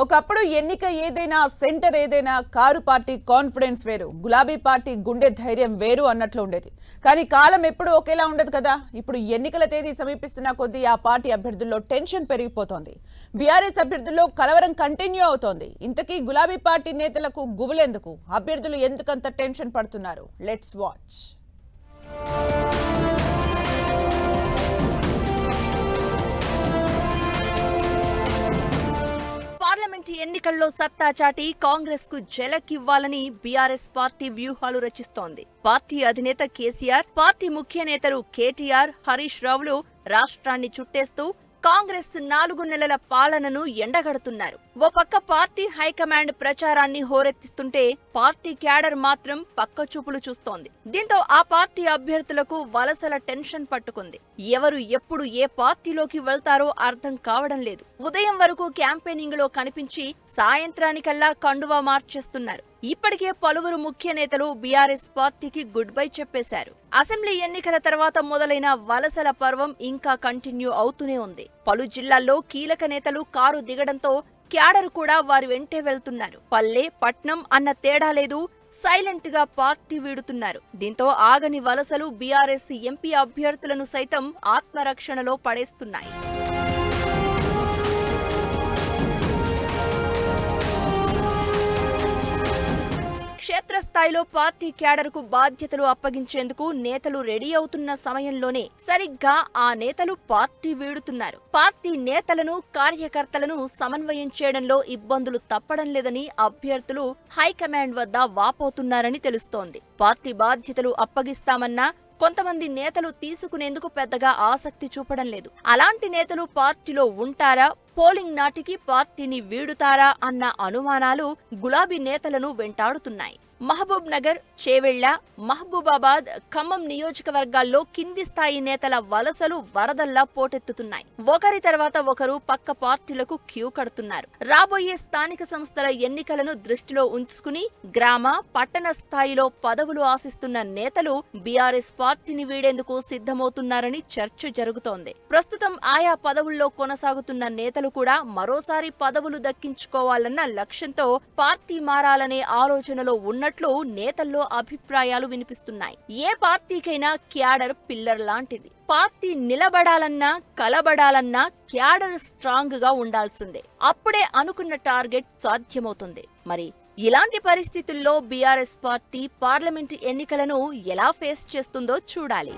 ఒకప్పుడు ఎన్నిక ఏదైనా సెంటర్ ఏదైనా కారు పార్టీ కాన్ఫిడెన్స్ వేరు, గులాబీ పార్టీ గుండె ధైర్యం వేరు అన్నట్లు ఉండేది. కానీ కాలం ఎప్పుడు ఒకేలా ఉండదు కదా. ఇప్పుడు ఎన్నికల తేదీ సమీపిస్తున్న కొద్దీ ఆ పార్టీ అభ్యర్థుల్లో టెన్షన్ పెరిగిపోతోంది. బీఆర్ఎస్ అభ్యర్థుల్లో కలవరం కంటిన్యూ అవుతోంది. ఇంతకీ గులాబీ పార్టీ నేతలకు గుబులెందుకు? అభ్యర్థులు ఎందుకంత టెన్షన్ పడుతున్నారు? Let's watch. పార్లమెంట్ ఎన్నికల్లో సత్తా చాటి కాంగ్రెస్ కు జలకివ్వాలని బీఆర్ఎస్ పార్టీ వ్యూహాలు రచిస్తోంది. పార్టీ అధినేత కేసీఆర్, పార్టీ ముఖ్య నేతలు కేటీఆర్, హరీష్ రావులు రాష్ట్రాన్ని చుట్టేస్తూ కాంగ్రెస్ 4 నెలల పాలనను ఎండగడుతున్నారు. ఓ పక్క పార్టీ హైకమాండ్ ప్రచారాన్ని హోరెత్తిస్తుంటే పార్టీ క్యాడర్ మాత్రం పక్కచూపులు చూస్తోంది. దీంతో ఆ పార్టీ అభ్యర్థులకు వలసల టెన్షన్ పట్టుకుంది. ఎవరు ఎప్పుడు ఏ పార్టీలోకి వెళ్తారో అర్థం కావడం లేదు. ఉదయం వరకు క్యాంపెయినింగ్ లో కనిపించి సాయంత్రానికల్లా కండువా మార్చేస్తున్నారు. ఇప్పటికే పలువురు ముఖ్య నేతలు బీఆర్ఎస్ పార్టీకి గుడ్ బై చెప్పేశారు. అసెంబ్లీ ఎన్నికల తర్వాత మొదలైన వలసల పర్వం ఇంకా కంటిన్యూ అవుతూనే ఉంది. పలు జిల్లాల్లో కీలక నేతలు కారు దిగడంతో క్యాడర్ కూడా వారి వెంటే వెళ్తున్నారు. పల్లె పట్నం అన్న తేడా లేదు, సైలెంట్ గా పార్టీ వీడుతున్నారు. దీంతో ఆగని వలసలు బీఆర్ఎస్ ఎంపీ అభ్యర్థులను సైతం ఆత్మరక్షణలో పడేస్తున్నాయి. క్షేత్రస్థాయిలో పార్టీ క్యాడర్ కు బాధ్యతలు అప్పగించేందుకు నేతలు రెడీ అవుతున్న సమయంలోనే సరిగ్గా ఆ నేతలు పార్టీ వీడుతున్నారు. పార్టీ నేతలను, కార్యకర్తలను సమన్వయం చేయడంలో ఇబ్బందులు తప్పడం లేదని అభ్యర్థులు హైకమాండ్ వద్ద వాపోతున్నారని తెలుస్తోంది. పార్టీ బాధ్యతలు అప్పగిస్తామన్నా కొంతమంది నేతలు తీసుకునేందుకు పెద్దగా ఆసక్తి చూపడం లేదు. అలాంటి నేతలు పార్టీలో ఉంటారా, పోలింగ్ నాటికి పార్టీని వీడుతారా అన్న అనుమానాలు గులాబీ నేతలను వెంటాడుతున్నాయి. మహబూబ్ నగర్, చేవెళ్ల, మహబూబాబాద్, ఖమ్మం నియోజకవర్గాల్లో కింది స్థాయి నేతల వలసలు వరదల్లా పోటెత్తుతున్నాయి. ఒకరి తర్వాత ఒకరు పక్క పార్టీలకు క్యూ కడుతున్నారు. రాబోయే స్థానిక సంస్థల ఎన్నికలను దృష్టిలో ఉంచుకుని గ్రామ, పట్టణ స్థాయిలో పదవులు ఆశిస్తున్న నేతలు బీఆర్ఎస్ పార్టీని వీడేందుకు సిద్ధమవుతున్నారని చర్చ జరుగుతోంది. ప్రస్తుతం ఆయా పదవుల్లో కొనసాగుతున్న నేతలు కూడా మరోసారి పదవులు దక్కించుకోవాలన్న లక్ష్యంతో పార్టీ మారాలనే ఆలోచనలో ఉన్నట్లు నేతల్లో అభిప్రాయాలు వినిపిస్తున్నాయి. ఏ పార్టీకైనా క్యాడర్ పిల్లర్ లాంటిది. పార్టీ నిలబడాలన్నా, కలబడాలన్నా క్యాడర్ స్ట్రాంగ్ గా ఉండాల్సిందే. అప్పుడే అనుకున్న టార్గెట్ సాధ్యమవుతుంది. మరి ఇలాంటి పరిస్థితుల్లో బీఆర్ఎస్ పార్టీ పార్లమెంటు ఎన్నికలను ఎలా ఫేస్ చేస్తుందో చూడాలి.